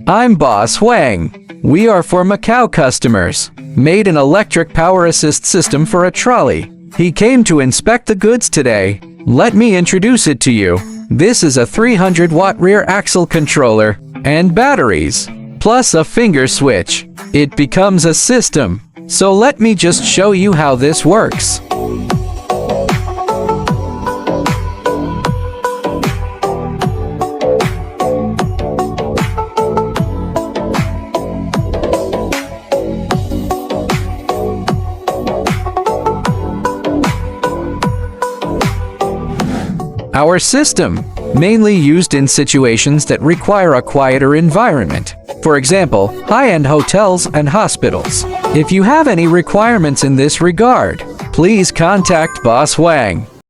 I'm Boss Wang. We are for Macau customers. Made an electric power assist system for a trolley. He came to inspect the goods today. Let me introduce it to you. This is a 300-watt rear axle controller and batteries, plus a finger switch. It becomes a system. So let me just show you how this works. Our system, mainly used in situations that require a quieter environment. For example, high-end hotels and hospitals. If you have any requirements in this regard, please contact Boss Wang.